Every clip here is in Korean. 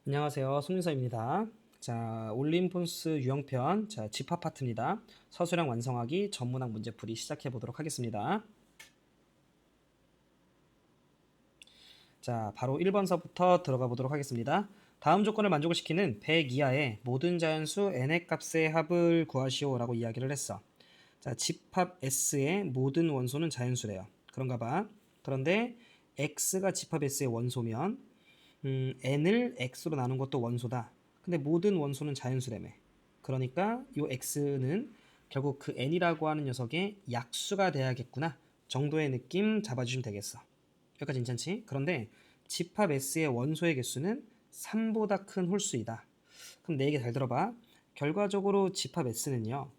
안녕하세요. 송민서입니다. 자, 올림폰스 유형편, 자, 집합 파트입니다. 서술형 완성하기 전문학 문제풀이 시작해 보도록 하겠습니다. 자, 바로 1번서부터 들어가 보도록 하겠습니다. 다음 조건을 만족을 시키는 100 이하의 모든 자연수 n의 값의 합을 구하시오라고 이야기를 했어. 자, 집합 S의 모든 원소는 자연수래요. 그런가 봐. 그런데 X가 집합 S의 원소면 n을 x로 나눈 것도 원소다. 근데 모든 원소는 자연수래매. 그러니까 이 x는 결국 그 n이라고 하는 녀석의 약수가 돼야겠구나 정도의 느낌 잡아주시면 되겠어. 여기까지 괜찮지? 그런데 집합 S의 원소의 개수는 3보다 큰 홀수이다. 그럼 내 얘기 잘 들어봐. 결과적으로 집합 S는요.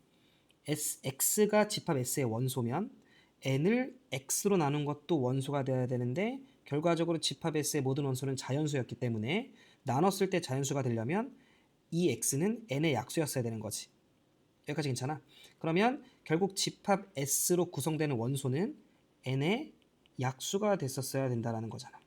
X가 집합 S의 원소면 n을 x로 나눈 것도 원소가 돼야 되는데 결과적으로 집합 S의 모든 원소는 자연수였기 때문에 나눴을 때 자연수가 되려면 이 x는 n의 약수였어야 되는 거지. 여기까지 괜찮아? 그러면 결국 집합 S로 구성되는 원소는 n의 약수가 됐었어야 된다는 거잖아.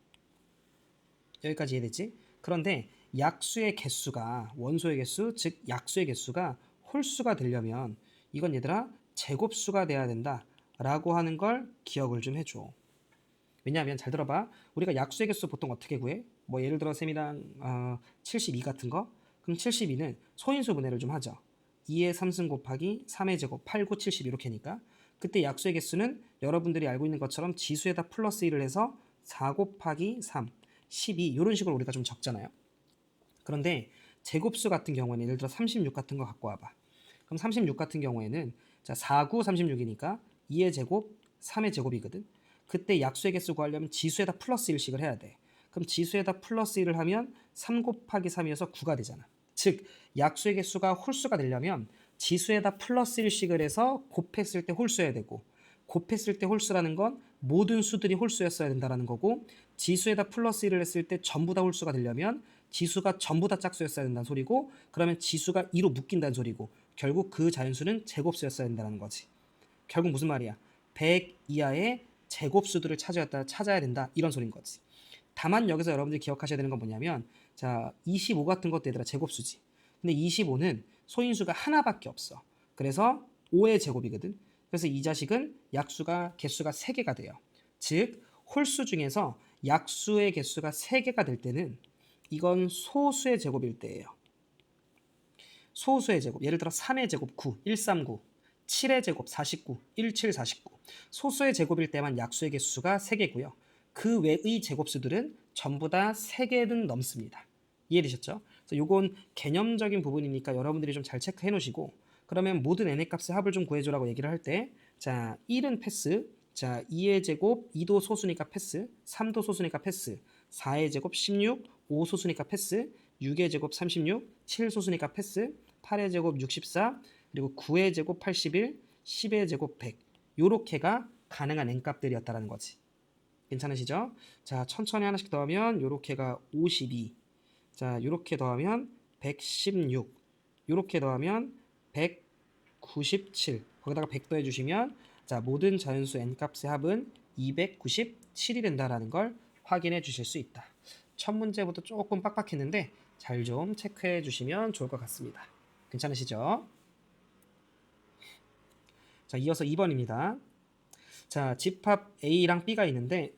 여기까지 이해됐지? 그런데 약수의 개수가 원소의 개수, 즉 약수의 개수가 홀수가 되려면 이건 얘들아 제곱수가 돼야 된다 라고 하는 걸 기억을 좀 해줘. 왜냐하면 잘 들어봐. 우리가 약수의 개수 보통 어떻게 구해? 뭐 예를 들어 셈이랑 72 같은 거? 그럼 72는 소인수 분해를 좀 하죠. 2의 3승 곱하기 3의 제곱 8, 9, 70 이렇게니까 그때 약수의 개수는 여러분들이 알고 있는 것처럼 지수에다 플러스 1을 해서 4 곱하기 3, 12 이런 식으로 우리가 좀 적잖아요. 그런데 제곱수 같은 경우는 예를 들어 36 같은 거 갖고 와봐. 그럼 36 같은 경우에는 자 4, 9, 36이니까 2의 제곱, 3의 제곱이거든. 그때 약수의 개수 구하려면 지수에다 플러스 1씩을 해야 돼. 그럼 지수에다 플러스 1을 하면 3 곱하기 3이어서 9가 되잖아. 즉 약수의 개수가 홀수가 되려면 지수에다 플러스 1씩을 해서 곱했을 때 홀수여야 되고 곱했을 때 홀수라는 건 모든 수들이 홀수였어야 된다는 거고 지수에다 플러스 1을 했을 때 전부 다 홀수가 되려면 지수가 전부 다 짝수였어야 된다는 소리고 그러면 지수가 2로 묶인다는 소리고 결국 그 자연수는 제곱수였어야 된다는 거지. 결국 무슨 말이야? 100 이하의 제곱수들을 찾아야 된다 이런 소린 거지. 다만 여기서 여러분들이 기억하셔야 되는 건 뭐냐면 자 25 같은 것도 얘들아 제곱수지. 근데 25는 소인수가 하나밖에 없어. 그래서 5의 제곱이거든. 그래서 이 자식은 약수가 개수가 3개가 돼요. 즉 홀수 중에서 약수의 개수가 3개가 될 때는 이건 소수의 제곱일 때예요. 소수의 제곱. 예를 들어 3의 제곱 9, 139, 7의 제곱 49, 17, 49. 소수의 제곱일 때만 약수의 개수가 3개고요. 그 외의 제곱수들은 전부 다 3개는 넘습니다. 이해되셨죠? 그래서 요건 개념적인 부분이니까 여러분들이 좀 잘 체크해 놓으시고 그러면 모든 n의 값의 합을 좀 구해줘라고 얘기를 할 때 자 1은 패스, 자 2의 제곱 2도 소수니까 패스, 3도 소수니까 패스, 4의 제곱 16, 5 소수니까 패스, 6의 제곱 36, 7 소수니까 패스, 8의 제곱 64, 그리고 9의 제곱 81, 10의 제곱 100 요렇게가 가능한 n값들이었다는 거지. 괜찮으시죠? 자 천천히 하나씩 더하면 요렇게가 52, 자 요렇게 더하면 116, 요렇게 더하면 197, 거기다가 100 더해주시면 자 모든 자연수 n값의 합은 297이 된다는 걸 확인해 주실 수 있다. 첫 문제부터 조금 빡빡했는데 잘 좀 체크해 주시면 좋을 것 같습니다. 괜찮으시죠? 자 이어서 2번입니다. 자 집합 A랑 B가 있는데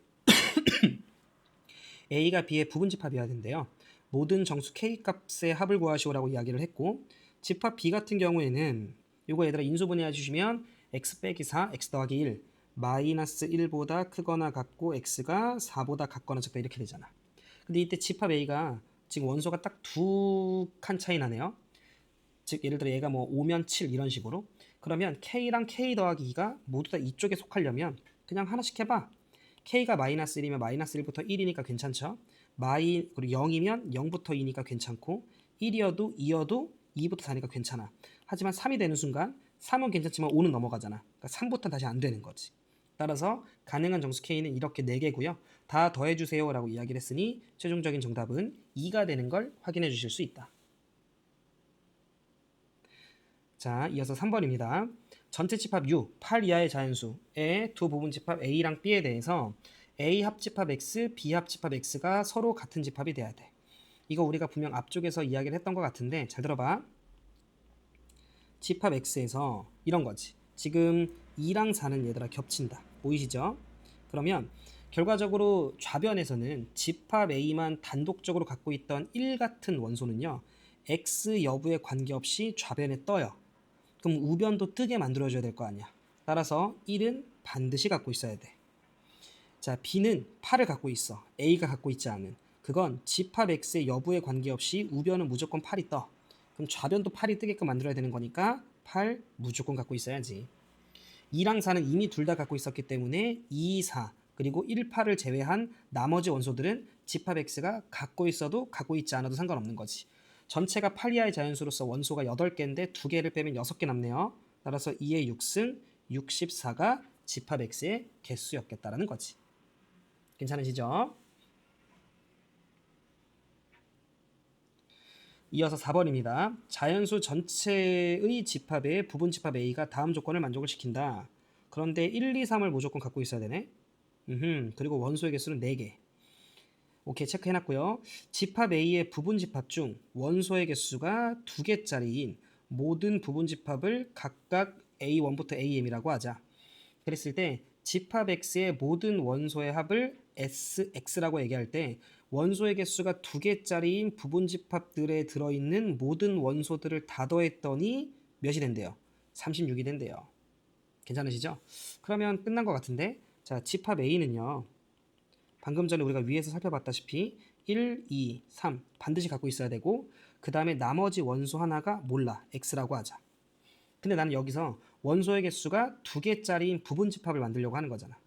A가 B의 부분집합이어야 된대요. 모든 정수 K 값의 합을 구하시오라고 이야기를 했고 집합 B 같은 경우에는 요거 얘들아 인수분해해 주시면 x 빼기 4, x 더하기 1 마이너스 1보다 크거나 같고 x가 4보다 같거나 적다 이렇게 되잖아. 근데 이때 집합 A가 지금 원소가 딱 두 칸 차이 나네요. 즉 예를 들어 얘가 뭐 5면 7 이런 식으로 그러면 K랑 K 더하기 2가 모두 다 이쪽에 속하려면 그냥 하나씩 해봐. K가 마이너스 1이면 마이너스 1부터 1이니까 괜찮죠. 그리고 0이면 0부터 2니까 괜찮고 1이어도 2여도 2부터 4니까 괜찮아. 하지만 3이 되는 순간 3은 괜찮지만 5는 넘어가잖아. 그러니까 3부터 다시 안 되는 거지. 따라서 가능한 정수 K는 이렇게 4개고요. 다 더해주세요 라고 이야기를 했으니 최종적인 정답은 2가 되는 걸 확인해 주실 수 있다. 자, 이어서 3번입니다. 전체 집합 U, 8 이하의 자연수의 두 부분 집합 A랑 B에 대해서 A 합집합 X, B 합집합 X가 서로 같은 집합이 돼야 돼. 이거 우리가 분명 앞쪽에서 이야기를 했던 것 같은데 잘 들어봐. 집합 X에서 이런 거지. 지금 2랑 4는 얘들아 겹친다. 보이시죠? 그러면 결과적으로 좌변에서는 집합 A만 단독적으로 갖고 있던 1 같은 원소는요. X 여부에 관계없이 좌변에 떠요. 그럼 우변도 뜨게 만들어줘야 될 거 아니야. 따라서 1은 반드시 갖고 있어야 돼. 자, B는 8을 갖고 있어. A가 갖고 있지 않은. 그건 집합 X의 여부에 관계없이 우변은 무조건 8이 떠. 그럼 좌변도 8이 뜨게끔 만들어야 되는 거니까 8 무조건 갖고 있어야지. 2랑 4는 이미 둘 다 갖고 있었기 때문에 2, 4 그리고 1, 8을 제외한 나머지 원소들은 집합 X가 갖고 있어도 갖고 있지 않아도 상관없는 거지. 전체가 8 이하의 자연수로서 원소가 8개인데 2개를 빼면 6개 남네요. 따라서 2의 6승 64가 집합 X의 개수였겠다라는 거지. 괜찮으시죠? 이어서 4번입니다. 자연수 전체의 집합에 부분 집합 A가 다음 조건을 만족을 시킨다. 그런데 1, 2, 3을 무조건 갖고 있어야 되네. 그리고 원소의 개수는 4개. 오케이, 체크해놨고요. 집합 A의 부분 집합 중 원소의 개수가 2개짜리인 모든 부분 집합을 각각 A1부터 AM이라고 하자. 그랬을 때 집합 X의 모든 원소의 합을 SX라고 얘기할 때 원소의 개수가 2개짜리인 부분 집합들에 들어있는 모든 원소들을 다 더했더니 몇이 된대요? 36이 된대요. 괜찮으시죠? 그러면 끝난 것 같은데, 자, 집합 A는요. 방금 전에 우리가 위에서 살펴봤다시피 1, 2, 3 반드시 갖고 있어야 되고 그 다음에 나머지 원소 하나가 몰라. X라고 하자. 근데 나는 여기서 원소의 개수가 2개짜리인 부분 집합을 만들려고 하는 거잖아.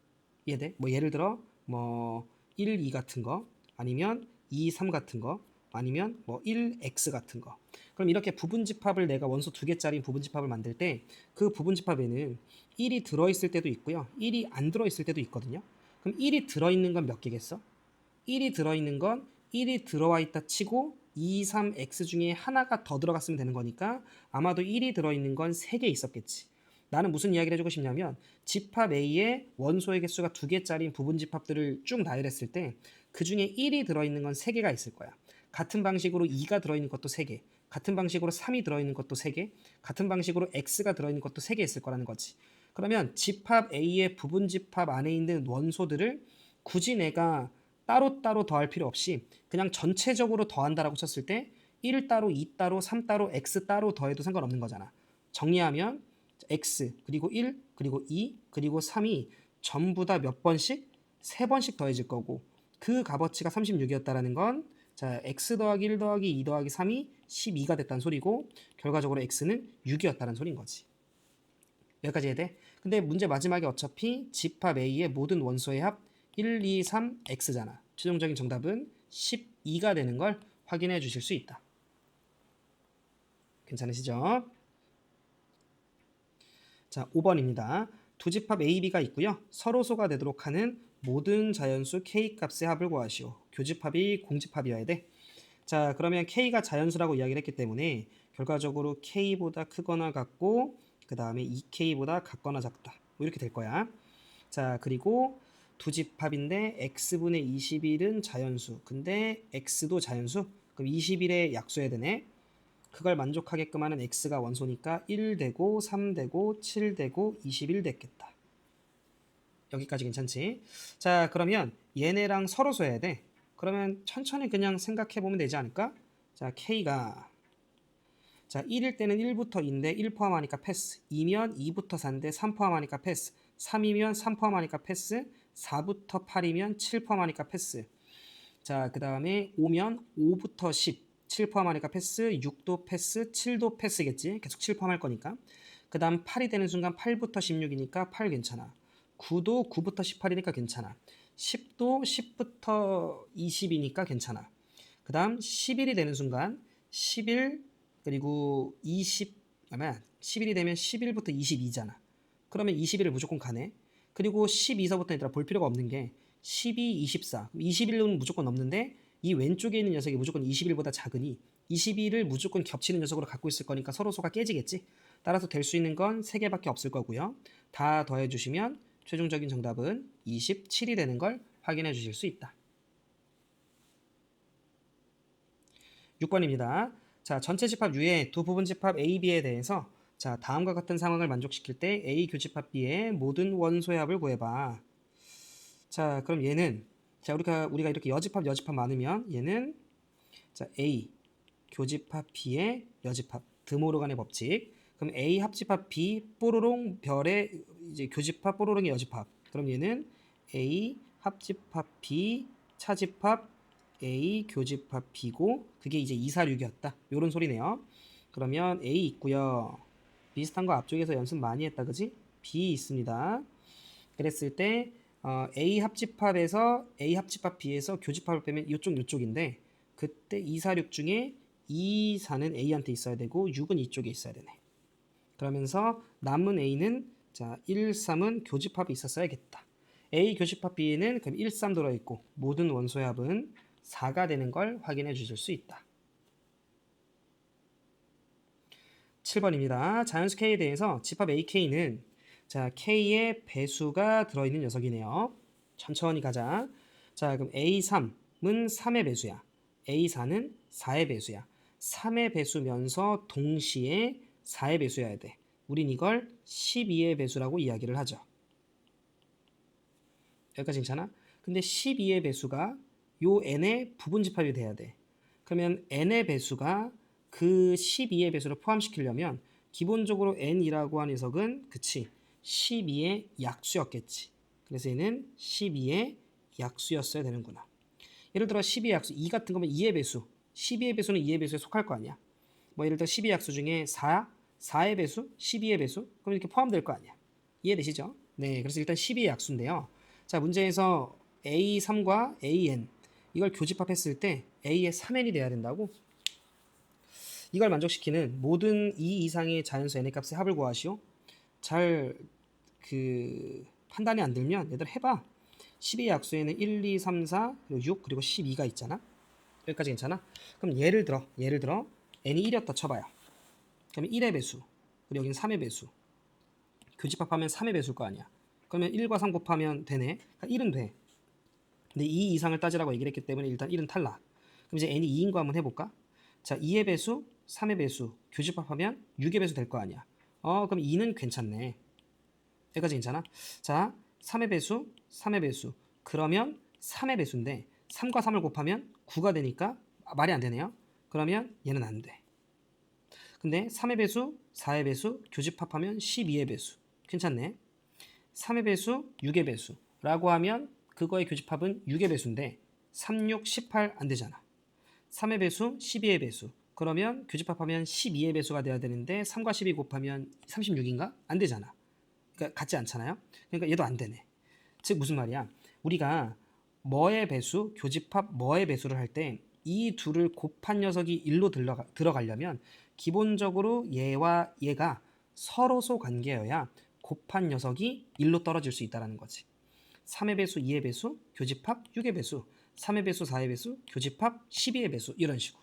이해돼? 뭐 예를 들어 뭐 1, 2 같은 거 아니면 2, 3 같은 거 아니면 뭐 1x 같은 거. 그럼 이렇게 부분 집합을 내가 원소 2개짜리 부분 집합을 만들 때 그 부분 집합에는 1이 들어있을 때도 있고요. 1이 안 들어있을 때도 있거든요. 그럼 1이 들어있는 건 몇 개겠어? 1이 들어있는 건 1이 들어와 있다 치고 2, 3x 중에 하나가 더 들어갔으면 되는 거니까 아마도 1이 들어있는 건 3개 있었겠지. 나는 무슨 이야기를 해주고 싶냐면 집합 A의 원소의 개수가 2개짜리인 부분 집합들을 쭉 나열했을 때 그 중에 1이 들어있는 건 3개가 있을 거야. 같은 방식으로 2가 들어있는 것도 3개, 같은 방식으로 3이 들어있는 것도 3개, 같은 방식으로 X가 들어있는 것도 3개 있을 거라는 거지. 그러면 집합 A의 부분 집합 안에 있는 원소들을 굳이 내가 따로따로 더할 필요 없이 그냥 전체적으로 더한다라고 쳤을 때 1 따로, 2 따로, 3 따로, X 따로 더해도 상관없는 거잖아. 정리하면 X, 그리고 1, 그리고 2, 그리고 3이 전부 다 몇 번씩? 3번씩 더해질 거고 그 값어치가 36이었다라는 건 자, X 더하기 1 더하기 2 더하기 3이 12가 됐다는 소리고 결과적으로 X는 6이었다는 소린 거지. 여기까지 해야 돼? 근데 문제 마지막에 어차피 집합 A의 모든 원소의 합 1, 2, 3, X잖아. 최종적인 정답은 12가 되는 걸 확인해 주실 수 있다. 괜찮으시죠? 자, 5번입니다. 두 집합 A, B가 있고요. 서로소가 되도록 하는 모든 자연수 K 값의 합을 구하시오. 교집합이 공집합이어야 돼. 자, 그러면 K가 자연수라고 이야기를 했기 때문에 결과적으로 K보다 크거나 같고 그 다음에 2K보다 같거나 작다. 뭐 이렇게 될 거야. 자, 그리고 두 집합인데 X분의 21은 자연수. 근데 X도 자연수? 그럼 21에 약수해야 되네. 그걸 만족하게끔 하는 X가 원소니까 1 되고 3 되고 7 되고 21 됐겠다. 여기까지 괜찮지? 자, 그러면 얘네랑 서로소 해야 돼. 그러면 천천히 그냥 생각해 보면 되지 않을까? 자, K가 자, 1일 때는 1부터 2인데 1 포함하니까 패스. 2면 2부터 4인데 3 포함하니까 패스. 3이면 3 포함하니까 패스. 4부터 8이면 7 포함하니까 패스. 자, 그 다음에 5면 5부터 10. 7 포함하니까 패스. 6도 패스. 7도 패스겠지. 계속 7 포함할 거니까. 그 다음 8이 되는 순간 8부터 16이니까 8 괜찮아. 9도 9부터 18이니까 괜찮아. 10도 10부터 20이니까 괜찮아. 그 다음 11이 되는 순간 11 그리고 20 아마 11이 되면 11부터 22잖아. 그러면 21을 무조건 가네. 그리고 12서부터 얘들아 볼 필요가 없는 게 12, 24. 21은 무조건 넘는데 이 왼쪽에 있는 녀석이 무조건 21보다 작으니 21을 무조건 겹치는 녀석으로 갖고 있을 거니까 서로소가 깨지겠지. 따라서 될 수 있는 건 3개밖에 없을 거고요. 다 더해주시면 최종적인 정답은 27이 되는 걸 확인해 주실 수 있다. 6번입니다. 자, 전체 집합 U의 두 부분 집합 A, B에 대해서 자, 다음과 같은 상황을 만족시킬 때 A 교집합 B의 모든 원소의 합을 구해봐. 자, 그럼 얘는 자, 우리가 이렇게 여집합 많으면 얘는 자, A 교집합 B의 여집합 드모르간의 법칙. 그럼 A 합집합 B 뽀로롱 별의 이제 교집합 뽀로롱의 여집합. 그럼 얘는 A 합집합 B 차집합 A 교집합 B고 그게 이제 2, 4, 6이었다. 요런 소리네요. 그러면 A 있고요. 비슷한 거 앞쪽에서 연습 많이 했다. 그지? B 있습니다. 그랬을 때 A 합집합에서 A 합집합 B에서 교집합을 빼면 요쪽인데 그때 2, 4, 6 중에 2, 4는 A한테 있어야 되고 6은 이쪽에 있어야 되네. 그러면서 남은 A는 자 1, 3은 교집합이 있었어야겠다. A 교집합 B에는 그럼 1, 3 들어있고 모든 원소의 합은 4가 되는 걸 확인해 주실 수 있다. 7번입니다. 자연수 K에 대해서 집합 AK는 자 K의 배수가 들어있는 녀석이네요. 천천히 가자. 자 그럼 A3은 3의 배수야. A4는 4의 배수야. 3의 배수면서 동시에 4의 배수여야 돼. 우린 이걸 12의 배수라고 이야기를 하죠. 여기까지 괜찮아? 근데 12의 배수가 요 n의 부분 집합이 돼야 돼. 그러면 n의 배수가 그 12의 배수를 포함시키려면 기본적으로 n이라고 하는 녀석은 그치 12의 약수였겠지. 그래서 얘는 12의 약수였어야 되는구나. 예를 들어 12의 약수 2 같은 거면 2의 배수 12의 배수는 2의 배수에 속할 거 아니야. 뭐 예를 들어 12의 약수 중에 4의 배수, 12의 배수 그럼 이렇게 포함될 거 아니야. 이해되시죠? 네, 그래서 일단 12의 약수인데요. 자, 문제에서 A3과 AN 이걸 교집합했을 때 A의 3n이 돼야 된다고? 이걸 만족시키는 모든 2 이상의 자연수 n의 값의 합을 구하시오. 잘 판단이 안 들면 얘들 해봐. 12의 약수에는 1, 2, 3, 4, 그리고 6, 그리고 12가 있잖아. 여기까지 괜찮아? 그럼 예를 들어 n이 1이었다 쳐봐요. 그러면 1의 배수, 그리고 여기는 3의 배수. 교집합하면 3의 배수일 거 아니야. 그러면 1과 3 곱하면 되네. 그러니까 1은 돼. 근데 2 이상을 따지라고 얘기를 했기 때문에 일단 1은 탈락. 그럼 이제 n이 2인 거 한번 해볼까? 자, 2의 배수, 3의 배수, 교집합하면 6의 배수 될 거 아니야. 그럼 2는 괜찮네. 여기까지 괜찮아? 자, 3의 배수, 3의 배수. 그러면 3의 배수인데 3과 3을 곱하면 9가 되니까 말이 안 되네요. 그러면 얘는 안 돼. 근데 3의 배수, 4의 배수, 교집합하면 12의 배수. 괜찮네. 3의 배수, 6의 배수라고 하면 그거의 교집합은 6의 배수인데 3, 6, 18 안 되잖아. 3의 배수, 12의 배수. 그러면 교집합하면 12의 배수가 돼야 되는데 3과 12 곱하면 36인가? 안 되잖아. 그러니까 같지 않잖아요. 그러니까 얘도 안 되네. 즉 무슨 말이야? 우리가 뭐의 배수, 교집합 뭐의 배수를 할 때 이 둘을 곱한 녀석이 1로 들어가려면 기본적으로 얘와 얘가 서로소 관계여야 곱한 녀석이 1로 떨어질 수 있다는 거지. 3의 배수, 2의 배수, 교집합 6의 배수, 3의 배수, 4의 배수, 교집합 12의 배수 이런 식으로.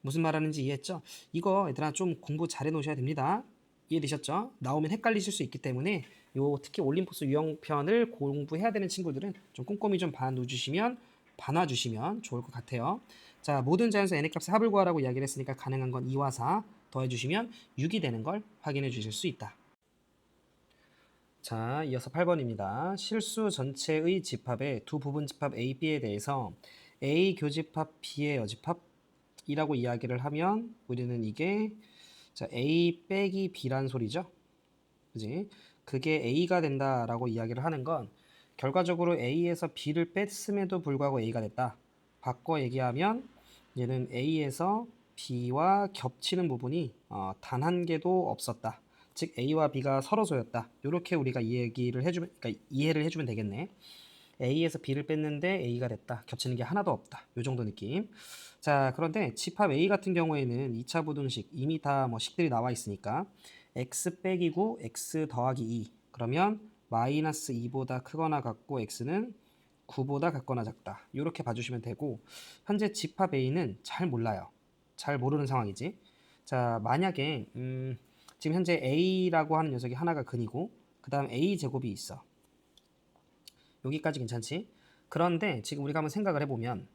무슨 말하는지 이해했죠? 이거 얘들아 좀 공부 잘해 놓으셔야 됩니다. 이해되셨죠? 나오면 헷갈리실 수 있기 때문에 요 특히 올림포스 유형편을 공부해야 되는 친구들은 좀 꼼꼼히 좀 봐놔주시면 좋을 것 같아요. 자, 모든 자연수 n의 값의 합을 구하라고 이야기를 했으니까 가능한 건 2와 4 더해주시면 6이 되는 걸 확인해 주실 수 있다. 자, 이어서 8번입니다. 실수 전체의 집합의 두 부분 집합 A, B에 대해서 A 교집합 B의 여집합이라고 이야기를 하면 우리는 이게 자, A 빼기 B란 소리죠. 그지? 그게 A가 된다라고 이야기를 하는 건 결과적으로 A에서 B를 뺐음에도 불구하고 A가 됐다. 바꿔 얘기하면 얘는 A에서 B와 겹치는 부분이 단 한 개도 없었다. 즉 A와 B가 서로소였다. 이렇게 우리가 그러니까 이해를 해주면 되겠네. A에서 B를 뺐는데 A가 됐다. 겹치는 게 하나도 없다. 이 정도 느낌. 자, 그런데 집합 A 같은 경우에는 2차 부등식 이미 다 뭐 식들이 나와 있으니까 x 빼기 9, x 더하기 2. 그러면 마이너스 2보다 크거나 같고 x는 9보다 같거나 작다. 이렇게 봐주시면 되고 현재 집합 A는 잘 몰라요. 잘 모르는 상황이지. 자, 만약에 지금 현재 A라고 하는 녀석이 하나가 근이고 그 다음 A 제곱이 있어. 여기까지 괜찮지? 그런데 지금 우리가 한번 생각을 해보면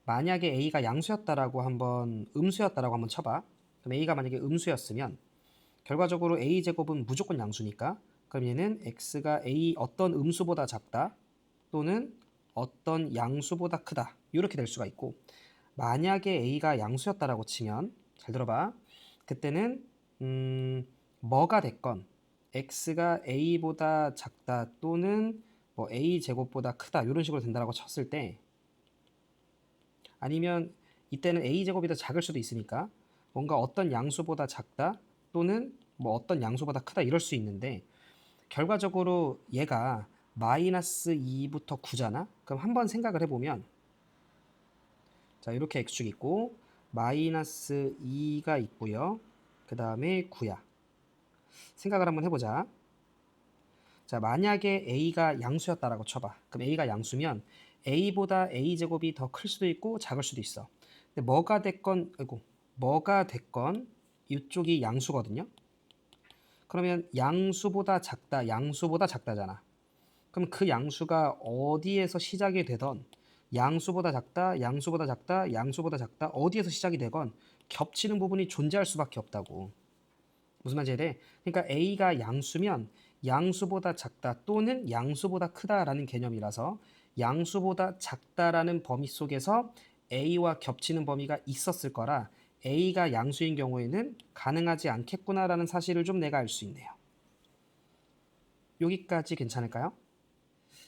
만약에 A가 양수였다라고 한번 음수였다라고 한번 쳐봐. 그럼 A가 만약에 음수였으면 결과적으로 A제곱은 무조건 양수니까 그럼 얘는 X가 A 어떤 음수보다 작다 또는 어떤 양수보다 크다 이렇게 될 수가 있고 만약에 A가 양수였다라고 치면 잘 들어봐. 그때는 뭐가 됐건 X가 A보다 작다 또는 뭐 A제곱보다 크다 이런 식으로 된다라고 쳤을 때 아니면 이때는 A제곱이 더 작을 수도 있으니까 뭔가 어떤 양수보다 작다 또는 뭐 어떤 양수보다 크다 이럴 수 있는데 결과적으로 얘가 마이너스 2부터 9잖아? 그럼 한번 생각을 해보면 자 이렇게 x축 있고 마이너스 2가 있고요. 그 다음에 9야. 생각을 한번 해보자. 자 만약에 a가 양수였다라고 쳐봐. 그럼 a가 양수면 a보다 a제곱이 더 클 수도 있고 작을 수도 있어. 근데 뭐가 됐건 이쪽이 양수거든요. 그러면 양수보다 작다잖아. 그럼 그 양수가 어디에서 시작이 되던 양수보다 작다, 양수보다 작다, 양수보다 작다 어디에서 시작이 되건 겹치는 부분이 존재할 수밖에 없다고. 무슨 말인지 이해돼? 그러니까 A가 양수면 양수보다 작다 또는 양수보다 크다라는 개념이라서 양수보다 작다라는 범위 속에서 A와 겹치는 범위가 있었을 거라 A가 양수인 경우에는 가능하지 않겠구나라는 사실을 좀 내가 알 수 있네요. 여기까지 괜찮을까요?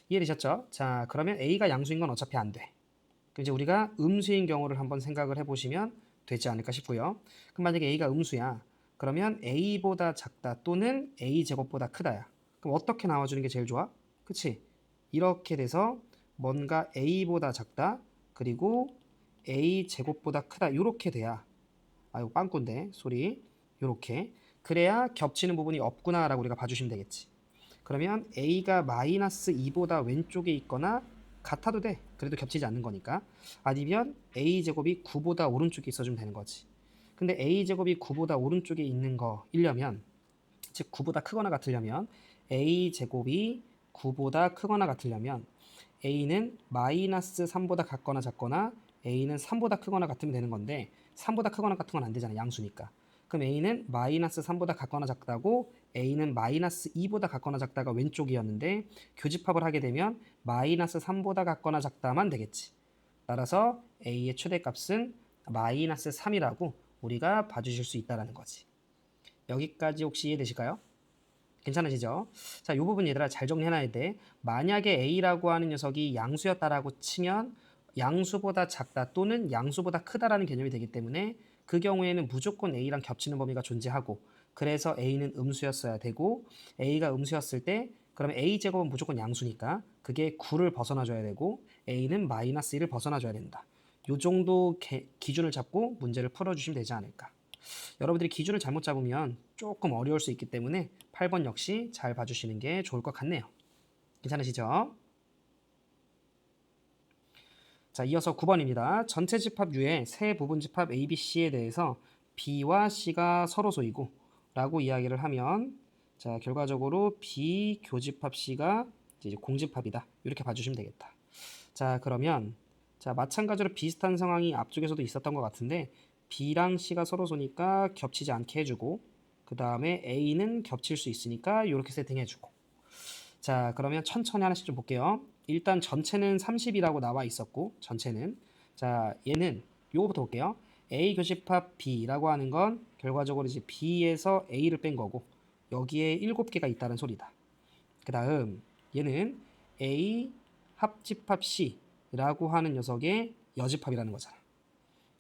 이해되셨죠? 자, 그러면 A가 양수인 건 어차피 안 돼. 그럼 이제 우리가 음수인 경우를 한번 생각을 해보시면 되지 않을까 싶고요. 그럼 만약에 A가 음수야. 그러면 A보다 작다 또는 A제곱보다 크다야. 그럼 어떻게 나와주는 게 제일 좋아? 그치? 이렇게 돼서 뭔가 A보다 작다 그리고 A제곱보다 크다 이렇게 돼야 아이고 빵꾼데 소리 요렇게 그래야 겹치는 부분이 없구나 라고 우리가 봐주시면 되겠지. 그러면 A가 마이너스 2보다 왼쪽에 있거나 같아도 돼. 그래도 겹치지 않는 거니까. 아니면 A제곱이 9보다 오른쪽에 있어주면 되는 거지. 근데 A제곱이 9보다 오른쪽에 있는 거이려면 즉 9보다 크거나 같으려면 A제곱이 9보다 크거나 같으려면 A는 마이너스 3보다 같거나 작거나 A는 3보다 크거나 같으면 되는 건데 3보다 크거나 같은 건 안 되잖아. 양수니까. 그럼 A는 마이너스 3보다 같거나 작다고 A는 마이너스 2보다 같거나 작다가 왼쪽이었는데 교집합을 하게 되면 마이너스 3보다 같거나 작다만 되겠지. 따라서 A의 최대값은 마이너스 3이라고 우리가 봐주실 수 있다는 거지. 여기까지 혹시 이해되실까요? 괜찮으시죠? 자, 이 부분 얘들아 잘 정리해놔야 돼. 만약에 A라고 하는 녀석이 양수였다라고 치면 양수보다 작다 또는 양수보다 크다라는 개념이 되기 때문에 그 경우에는 무조건 A랑 겹치는 범위가 존재하고 그래서 A는 음수였어야 되고 A가 음수였을 때 그러면 A제곱은 무조건 양수니까 그게 9를 벗어나줘야 되고 A는 마이너스 1을 벗어나줘야 된다. 요 정도 기준을 잡고 문제를 풀어주시면 되지 않을까. 여러분들이 기준을 잘못 잡으면 조금 어려울 수 있기 때문에 8번 역시 잘 봐주시는 게 좋을 것 같네요. 괜찮으시죠? 자, 이어서 9번입니다. 전체 집합 U의 세 부분 집합 A, B, C에 대해서 B와 C가 서로 소이고 라고 이야기를 하면 자, 결과적으로 B 교집합 C가 이제 공집합이다. 이렇게 봐주시면 되겠다. 자, 그러면 자, 마찬가지로 비슷한 상황이 앞쪽에서도 있었던 것 같은데 B랑 C가 서로 소니까 겹치지 않게 해주고 그 다음에 A는 겹칠 수 있으니까 이렇게 세팅해주고 자 그러면 천천히 하나씩 좀 볼게요. 일단 전체는 30이라고 나와 있었고 전체는 자 얘는 요거부터 볼게요. A 교집합 B라고 하는 건 결과적으로 이제 B에서 A를 뺀 거고 여기에 7개가 있다는 소리다. 그 다음 얘는 A 합집합 C라고 하는 녀석의 여집합이라는 거잖아.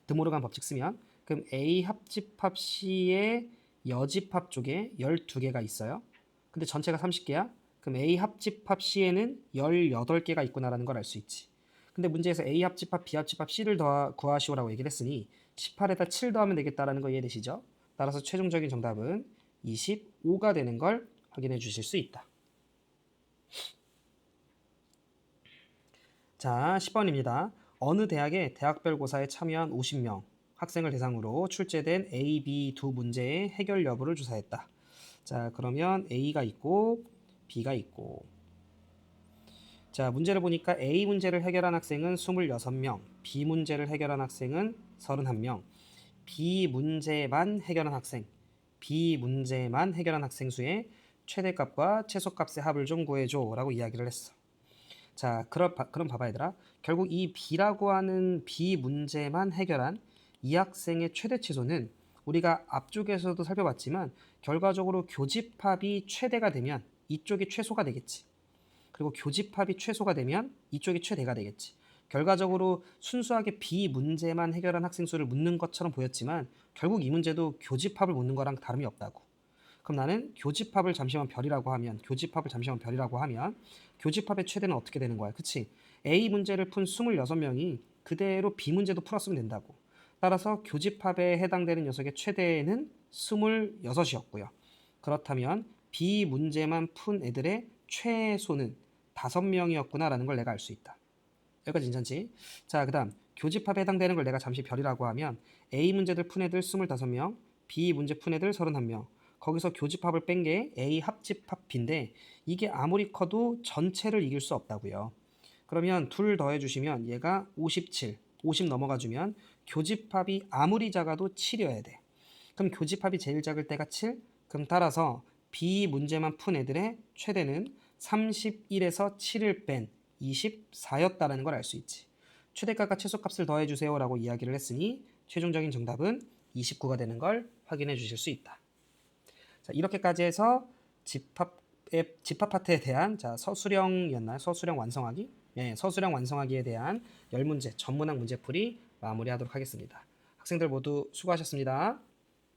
드모르간 법칙 쓰면 그럼 A 합집합 C의 여집합 쪽에 12개가 있어요. 근데 전체가 30개야. 그럼 A 합집합 C에는 18개가 있구나라는 걸 알 수 있지. 근데 문제에서 A 합집합 B 합집합 C를 구하시오라고 얘기를 했으니 18에다 7 더하면 되겠다라는 거 이해되시죠? 따라서 최종적인 정답은 25가 되는 걸 확인해 주실 수 있다. 자, 10번입니다. 어느 대학의 대학별고사에 참여한 50명 학생을 대상으로 출제된 A, B 두 문제의 해결 여부를 조사했다. 자, 그러면 A가 있고 B가 있고 자, 문제를 보니까 A 문제를 해결한 학생은 26명, B 문제를 해결한 학생은 31명, B 문제만 해결한 학생, B 문제만 해결한 학생 수의 최대값과 최소값의 합을 좀 구해줘 라고 이야기를 했어. 자, 그럼 봐봐 얘들아. 결국 이 B라고 하는 B 문제만 해결한 이 학생의 최대 치수는 우리가 앞쪽에서도 살펴봤지만 결과적으로 교집합이 최대가 되면 이쪽이 최소가 되겠지. 그리고 교집합이 최소가 되면 이쪽이 최대가 되겠지. 결과적으로 순수하게 B 문제만 해결한 학생 수를 묻는 것처럼 보였지만 결국 이 문제도 교집합을 묻는 거랑 다름이 없다고. 그럼 나는 교집합을 잠시만 별이라고 하면 교집합의 최대는 어떻게 되는 거야? 그치? A 문제를 푼 26명이 그대로 B 문제도 풀었으면 된다고. 따라서 교집합에 해당되는 녀석의 최대는 26이었고요. 그렇다면 B 문제만 푼 애들의 최소는 5명이었구나라는 걸 내가 알 수 있다. 여기까지 괜찮지? 자, 그 다음 교집합에 해당되는 걸 내가 잠시 별이라고 하면 A 문제들 푼 애들 25명, B 문제 푼 애들 31명. 거기서 교집합을 뺀 게 A 합집합 B인데 이게 아무리 커도 전체를 이길 수 없다고요. 그러면 둘 더해주시면 얘가 57, 50 넘어가주면 교집합이 아무리 작아도 7이어야 돼. 그럼 교집합이 제일 작을 때가 7? 그럼 따라서 B 문제만 푼 애들의 최대는 31에서 7을 뺀 24였다는 걸 알 수 있지. 최대값과 최소값을 더해주세요 라고 이야기를 했으니 최종적인 정답은 29가 되는 걸 확인해 주실 수 있다. 자, 이렇게까지 해서 집합 파트에 대한 서술형이었나요? 서술형 완성하기? 네, 서술형 완성하기에 대한 10문제 전문학 문제풀이 마무리하도록 하겠습니다. 학생들 모두 수고하셨습니다.